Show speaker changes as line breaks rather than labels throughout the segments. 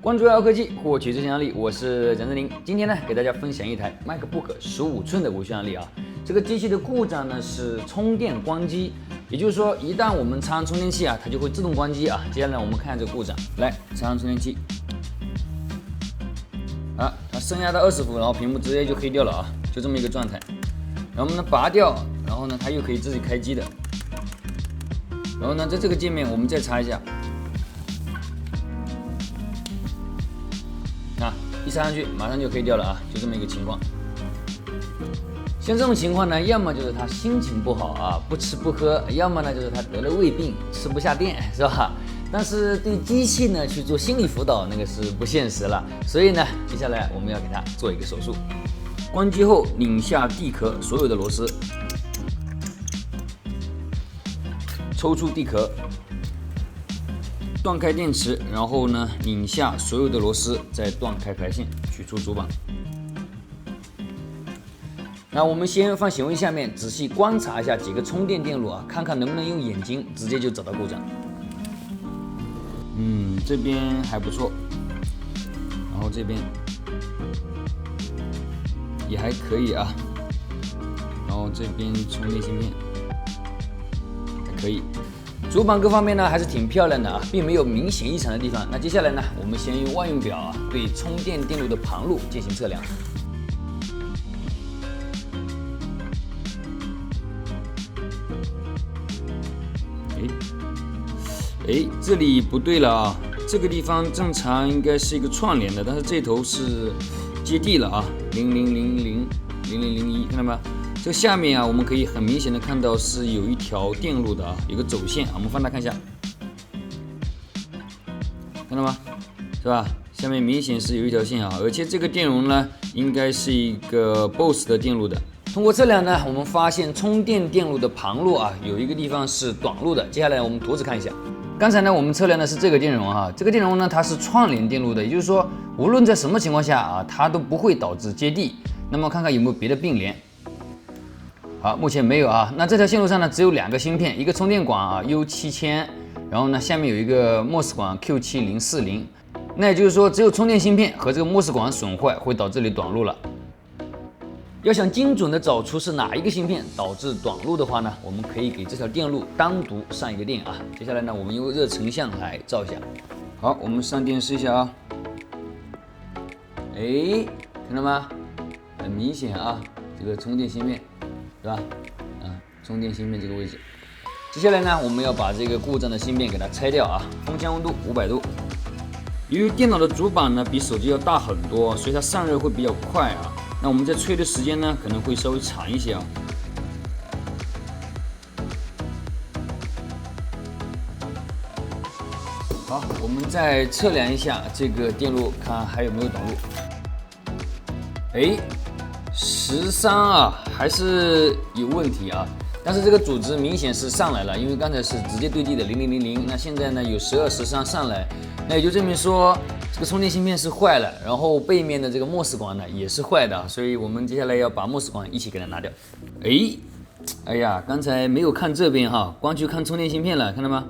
关注爱科技，获取最新案例，我是蒋振宁。今天呢，给大家分享一台 MacBook 15寸的无线案例啊。这个机器的故障呢是充电关机，也就是说，一旦我们插上充电器啊，它就会自动关机啊。接下来我们看这个故障，来插上充电器，啊，它升压到20伏，然后屏幕直接就黑掉了啊，就这么一个状态。然后我们呢拔掉，然后呢它又可以自己开机的。然后呢，在这个界面我们再插一下。一插上去，马上就黑掉了啊，就这么一个情况。像这种情况呢，要么就是他心情不好啊，不吃不喝，要么呢就是他得了胃病，吃不下电，是吧？但是对机器呢去做心理辅导，那个是不现实了。所以呢，接下来我们要给他做一个手术。关机后，拧下地壳所有的螺丝，抽出地壳。断开电池，然后呢，拧下所有的螺丝，再断开排线，取出主板。那我们先放显微下面，仔细观察一下几个充电电路啊，看看能不能用眼睛直接就找到故障。这边还不错，然后这边也还可以啊，然后这边充电芯片还可以。主板各方面呢还是挺漂亮的啊，并没有明显异常的地方。那接下来呢，我们先用万用表啊对充电电路的旁路进行测量。这里不对了啊，这个地方正常应该是一个串联的，但是这头是接地了啊，00000001，看到吗？这个下面啊，我们可以很明显的看到是有一条电路的啊，有个走线啊，我们放大看一下，看到吗？是吧？下面明显是有一条线啊，而且这个电容呢，应该是一个 BOSS 的电路的。通过测量呢，我们发现充电电路的旁路啊，有一个地方是短路的。接下来我们图纸看一下，刚才呢我们测量的是这个电容啊，这个电容呢它是串联电路的，也就是说无论在什么情况下啊，它都不会导致接地。那么看看有没有别的并联。好，目前没有啊。那这条线路上呢，只有2个芯片，一个充电管啊 U7000，然后呢下面有一个 MOS 管 Q7040。那也就是说，只有充电芯片和这个 MOS 管损坏会导致你短路了。要想精准的找出是哪一个芯片导致短路的话呢，我们可以给这条电路单独上一个电啊。接下来呢，我们用热成像来照一下。好，我们上电试一下啊。看到吗？很明显啊，这个充电芯片。是吧？充电芯片这个位置。接下来呢，我们要把这个故障的芯片给它拆掉啊。风箱温度500度。由于电脑的主板呢比手机要大很多，所以它散热会比较快啊。那我们在吹的时间呢可能会稍微长一些啊。好，我们再测量一下这个电路，看还有没有短路。13啊，还是有问题啊。但是这个阻值明显是上来了，因为刚才是直接对地的0000，那现在呢有12、13上来，那也就证明说这个充电芯片是坏了，然后背面的这个 MOS 管呢也是坏的，所以我们接下来要把 MOS 管一起给它拿掉。哎呀，刚才没有看这边哈，光去看充电芯片了，看到吗？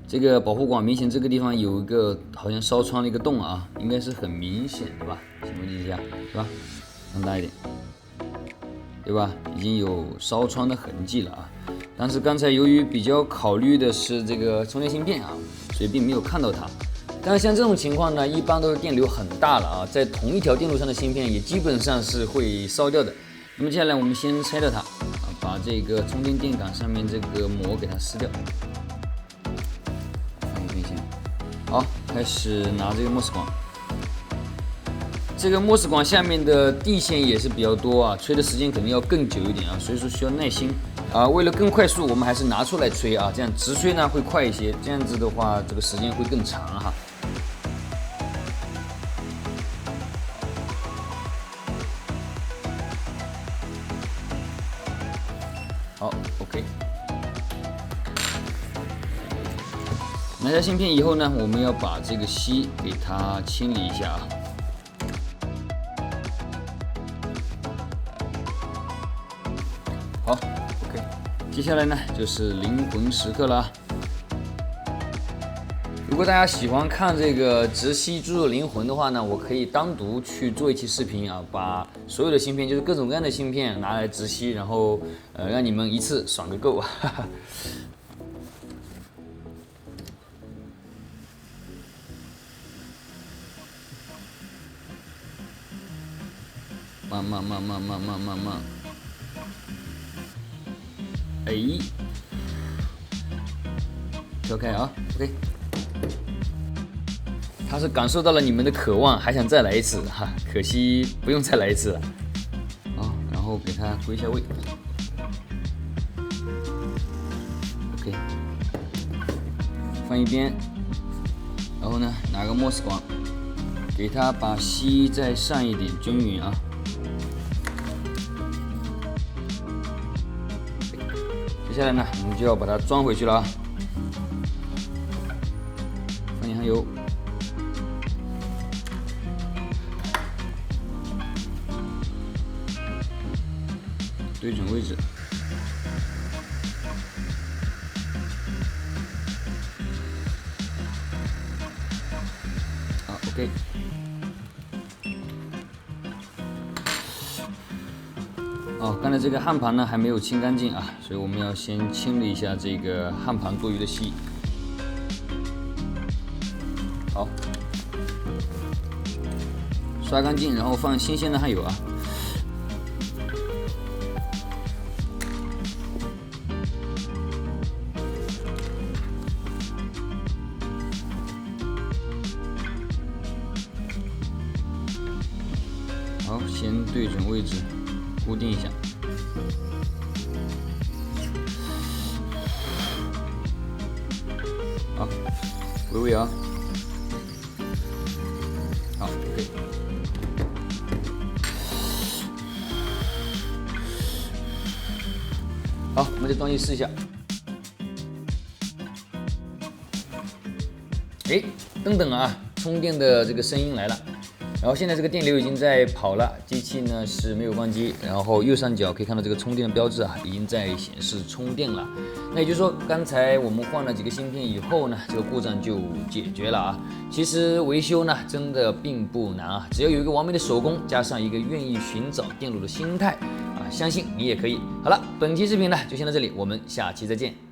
这个保护管明显这个地方有一个好像烧穿了一个洞啊，应该是很明显的吧？先估计一下，是吧？放大一点。对吧？已经有烧穿的痕迹了啊，但是刚才由于比较考虑的是这个充电芯片啊，所以并没有看到它。但是像这种情况呢，一般都是电流很大了啊，在同一条电路上的芯片也基本上是会烧掉的。那么接下来我们先拆掉它啊，把这个充电电杆上面这个膜给它撕掉。放一边先。好，开始拿这个 MOS 管。这个 MOS 管下面的地线也是比较多啊，吹的时间肯定要更久一点啊，所以说需要耐心啊。为了更快速，我们还是拿出来吹啊，这样直吹呢会快一些，这样子的话这个时间会更长哈。好 ，OK。拿下芯片以后呢，我们要把这个锡给它清理一下啊。好 ，OK，接下来呢就是灵魂时刻了。如果大家喜欢看这个直吸猪肉灵魂的话呢，我可以单独去做一期视频啊，把所有的芯片，就是各种各样的芯片拿来直吸，然后让你们一次爽个够。慢。哎，调开啊 ，OK。他是感受到了你们的渴望，还想再来一次哈，可惜不用再来一次了。好，然后给它归一下位。OK， 放一边。然后呢，拿个莫斯管，给它把锡再上一点，均匀啊。接下来呢，我们就要把它装回去了啊。放点香油。对准位置。好 ，OK。哦，刚才这个焊盘呢还没有清干净啊，所以我们要先清理一下这个焊盘多余的锡。好，刷干净，然后放新鲜的焊油啊。好，先对准位置，固定一下。好，回位啊。好 ，OK。好，我们再装机试一下。哎，等等啊，充电的这个声音来了。然后现在这个电流已经在跑了，机器呢是没有关机，然后右上角可以看到这个充电的标志啊，已经在显示充电了。那也就是说，刚才我们换了几个芯片以后呢，这个故障就解决了啊。其实维修呢真的并不难啊，只要有一个完美的手工，加上一个愿意寻找电路的心态啊，相信你也可以。好了，本期视频呢就先到这里，我们下期再见。